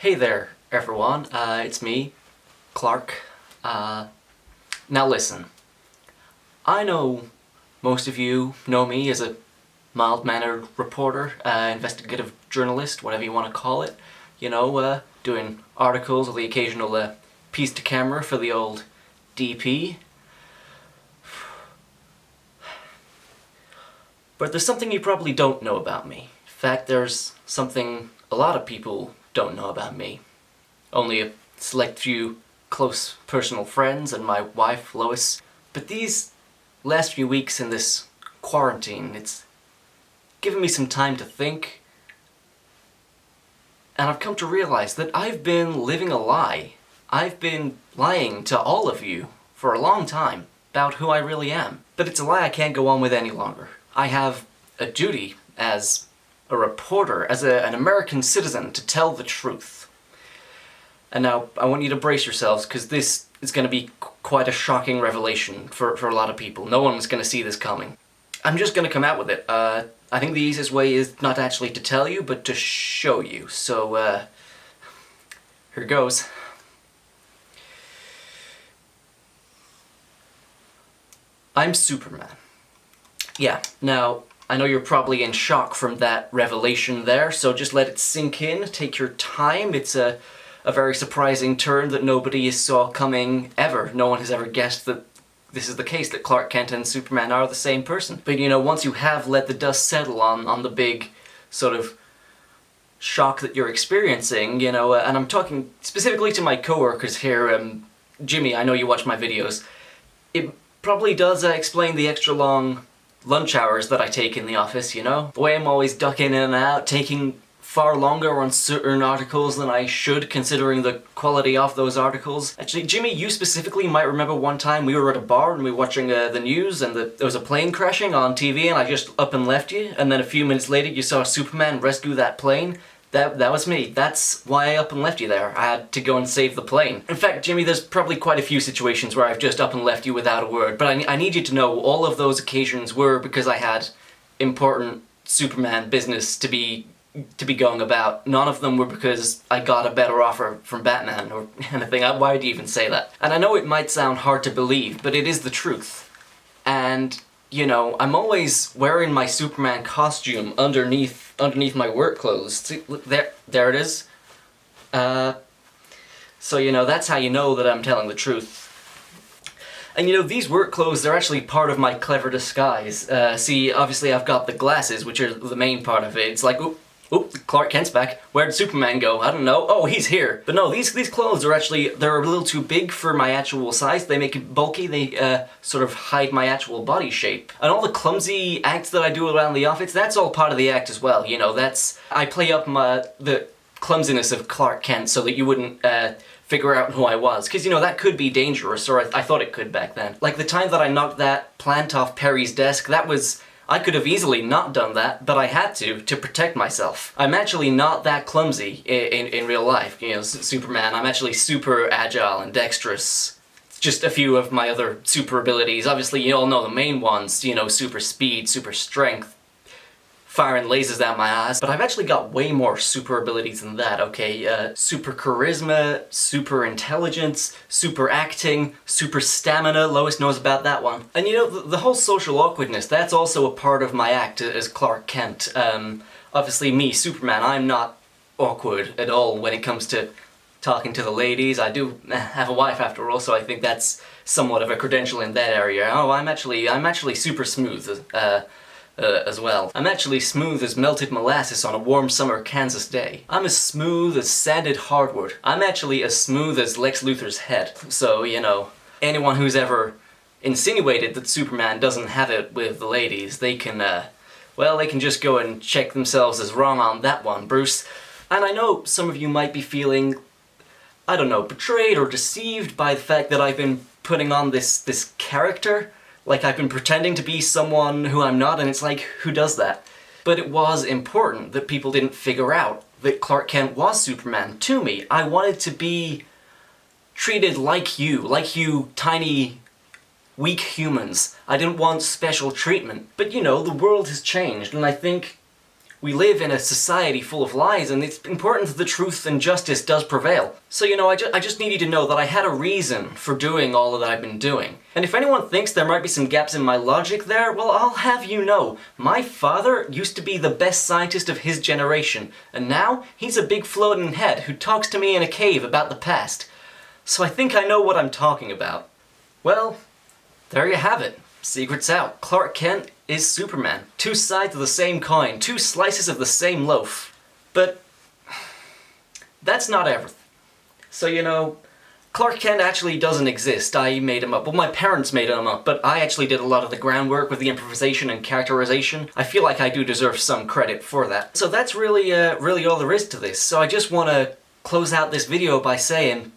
Hey there, everyone. It's me, Clark. Now listen, I know most of you know me as a mild-mannered reporter, investigative journalist, whatever you want to call it. Doing articles or the occasional piece to camera for the old DP. But there's something you probably don't know about me. In fact, there's something a lot of people don't know about me. Only a select few close personal friends and my wife, Lois. But these last few weeks in this quarantine, it's given me some time to think, and I've come to realize that I've been living a lie. I've been lying to all of you for a long time about who I really am. But it's a lie I can't go on with any longer. I have a duty as a reporter, as an American citizen, to tell the truth. And now, I want you to brace yourselves, because this is going to be quite a shocking revelation for a lot of people. No one was going to see this coming. I'm just going to come out with it. I think the easiest way is not actually to tell you, but to show you. So, here goes. I'm Superman. Yeah, now, I know you're probably in shock from that revelation there, so just let it sink in, take your time. It's a very surprising turn that nobody saw coming ever. No one has ever guessed that this is the case, that Clark Kent and Superman are the same person. But once you have let the dust settle on the big sort of shock that you're experiencing, and I'm talking specifically to my coworkers here, Jimmy, I know you watch my videos, it probably does explain the extra long lunch hours that I take in the office, The way I'm always ducking in and out, taking far longer on certain articles than I should, considering the quality of those articles. Actually, Jimmy, you specifically might remember one time we were at a bar and we were watching the news and there was a plane crashing on TV and I just up and left you, and then a few minutes later you saw Superman rescue that plane. That was me. That's why I up and left you there. I had to go and save the plane. In fact, Jimmy, there's probably quite a few situations where I've just up and left you without a word, but I need you to know all of those occasions were because I had important Superman business to be going about. None of them were because I got a better offer from Batman or anything. Why do you even say that? And I know it might sound hard to believe, but it is the truth. And I'm always wearing my Superman costume underneath my work clothes. See, look, there it is. So that's how you know that I'm telling the truth. And these work clothes, they're actually part of my clever disguise. See, obviously I've got the glasses, which are the main part of it. It's like, oop, Clark Kent's back. Where did Superman go? I don't know. Oh, he's here. But no, these clothes are actually, they're a little too big for my actual size. They make it bulky. They sort of hide my actual body shape. And all the clumsy acts that I do around the office, that's all part of the act as well. I play up the clumsiness of Clark Kent so that you wouldn't figure out who I was. Because, that could be dangerous, or I thought it could back then. Like the time that I knocked that plant off Perry's desk, I could have easily not done that, but I had to protect myself. I'm actually not that clumsy in real life, Superman. I'm actually super agile and dexterous. Just a few of my other super abilities. Obviously, you all know the main ones, super speed, super strength, firing lasers out my ass, but I've actually got way more super abilities than that, okay? Super charisma, super intelligence, super acting, super stamina. Lois knows about that one. And the whole social awkwardness, that's also a part of my act as Clark Kent. Obviously me, Superman, I'm not awkward at all when it comes to talking to the ladies. I do have a wife after all, so I think that's somewhat of a credential in that area. Oh, I'm actually super smooth, as well. I'm actually smooth as melted molasses on a warm summer Kansas day. I'm as smooth as sanded hardwood. I'm actually as smooth as Lex Luthor's head. So, anyone who's ever insinuated that Superman doesn't have it with the ladies, they can just go and check themselves as wrong on that one, Bruce. And I know some of you might be feeling, I don't know, betrayed or deceived by the fact that I've been putting on this character. Like I've been pretending to be someone who I'm not, and it's like, who does that? But it was important that people didn't figure out that Clark Kent was Superman to me. I wanted to be treated like you tiny, weak humans. I didn't want special treatment. But the world has changed, and I think We live in a society full of lies, and it's important that the truth and justice does prevail. So, you know, I just need you to know that I had a reason for doing all that I've been doing. And if anyone thinks there might be some gaps in my logic there, well, I'll have you know, my father used to be the best scientist of his generation, and now he's a big floating head who talks to me in a cave about the past. So I think I know what I'm talking about. Well, there you have it. Secret's out. Clark Kent is Superman. Two sides of the same coin, two slices of the same loaf. But that's not everything. So, you know, Clark Kent actually doesn't exist. I made him up. Well, my parents made him up, but I actually did a lot of the groundwork with the improvisation and characterization. I feel like I do deserve some credit for that. So that's really all there is to this. So I just want to close out this video by saying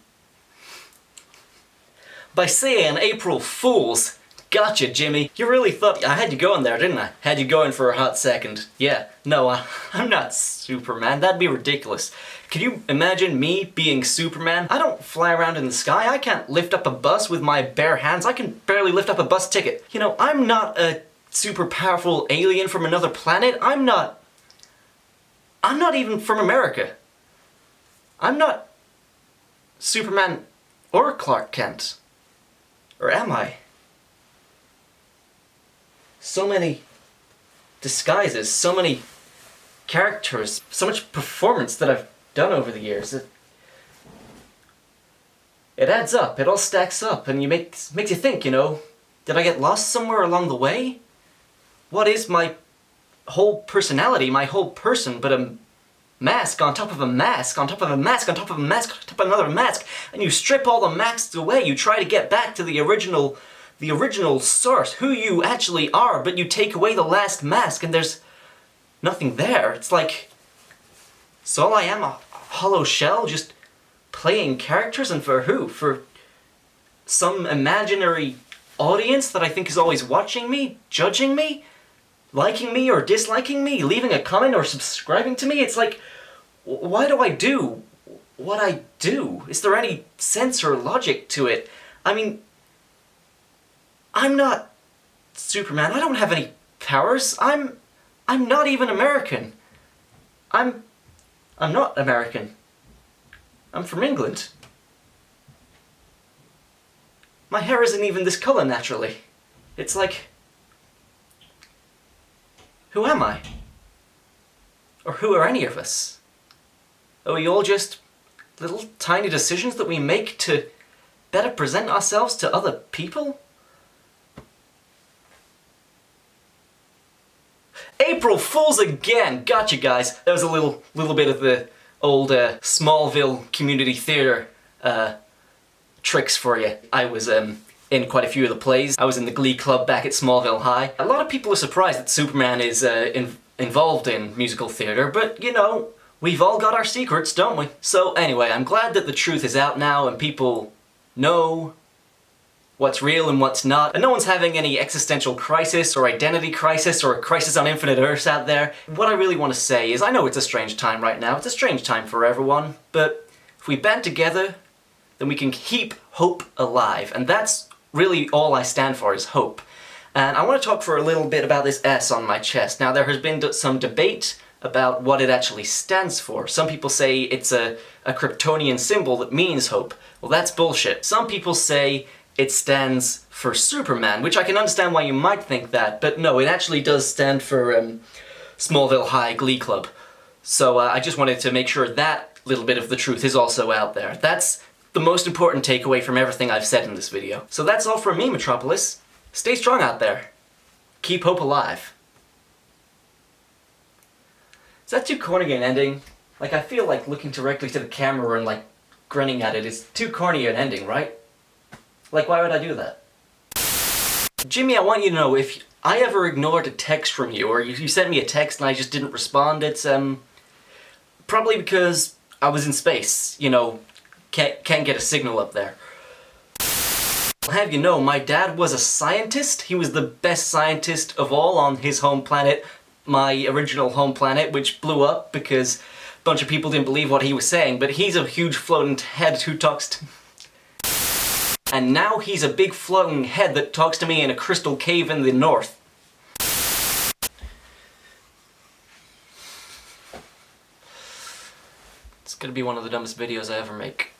April Fools. Gotcha, Jimmy. You really thought I had you going there, didn't I? Had you going for a hot second. Yeah, no, I'm not Superman. That'd be ridiculous. Can you imagine me being Superman? I don't fly around in the sky. I can't lift up a bus with my bare hands. I can barely lift up a bus ticket. You know, I'm not a super powerful alien from another planet. I'm not even from America. I'm not Superman or Clark Kent. Or am I? So many disguises, so many characters, so much performance that I've done over the years. It adds up, it all stacks up, and makes you think, you know, did I get lost somewhere along the way? What is my whole personality, my whole person, but a mask on top of a mask, on top of a mask, on top of a mask, on top of another mask, and you strip all the masks away, you try to get back to the original source, who you actually are, but you take away the last mask and there's nothing there. It's like, so I am a hollow shell, just playing characters, and for who? For some imaginary audience that I think is always watching me, judging me, liking me or disliking me, leaving a comment or subscribing to me? It's like, why do I do what I do? Is there any sense or logic to it? I mean, I'm not Superman. I don't have any powers. I'm not even American. I'm not American. I'm from England. My hair isn't even this color naturally. It's like, who am I? Or who are any of us? Are we all just little tiny decisions that we make to better present ourselves to other people? April Fools again! Gotcha, guys. That was a little bit of the old Smallville community theater tricks for you. I was in quite a few of the plays. I was in the Glee Club back at Smallville High. A lot of people are surprised that Superman is involved in musical theater, but you know, we've all got our secrets, don't we? So anyway, I'm glad that the truth is out now and people know what's real and what's not, and no one's having any existential crisis or identity crisis or a crisis on infinite Earths out there. What I really want to say is, I know it's a strange time right now, it's a strange time for everyone, but if we band together, then we can keep hope alive, and that's really all I stand for, is hope. And I want to talk for a little bit about this S on my chest. Now, there has been some debate about what it actually stands for. Some people say it's a Kryptonian symbol that means hope. Well, that's bullshit. Some people say it stands for Superman, which I can understand why you might think that, but no, it actually does stand for Smallville High Glee Club. So I just wanted to make sure that little bit of the truth is also out there. That's the most important takeaway from everything I've said in this video. So that's all from me, Metropolis. Stay strong out there. Keep hope alive. Is that too corny an ending? Like, I feel like looking directly to the camera and like grinning at it is too corny an ending, right? Like, why would I do that? Jimmy, I want you to know, if I ever ignored a text from you, or you sent me a text and I just didn't respond, it's probably because I was in space, you know, can't get a signal up there. I'll have you know, my dad was a scientist. He was the best scientist of all on his home planet, my original home planet, which blew up because a bunch of people didn't believe what he was saying, but he's a huge floating head who talks to... And now he's a big floating head that talks to me in a crystal cave in the north. It's gonna be one of the dumbest videos I ever make.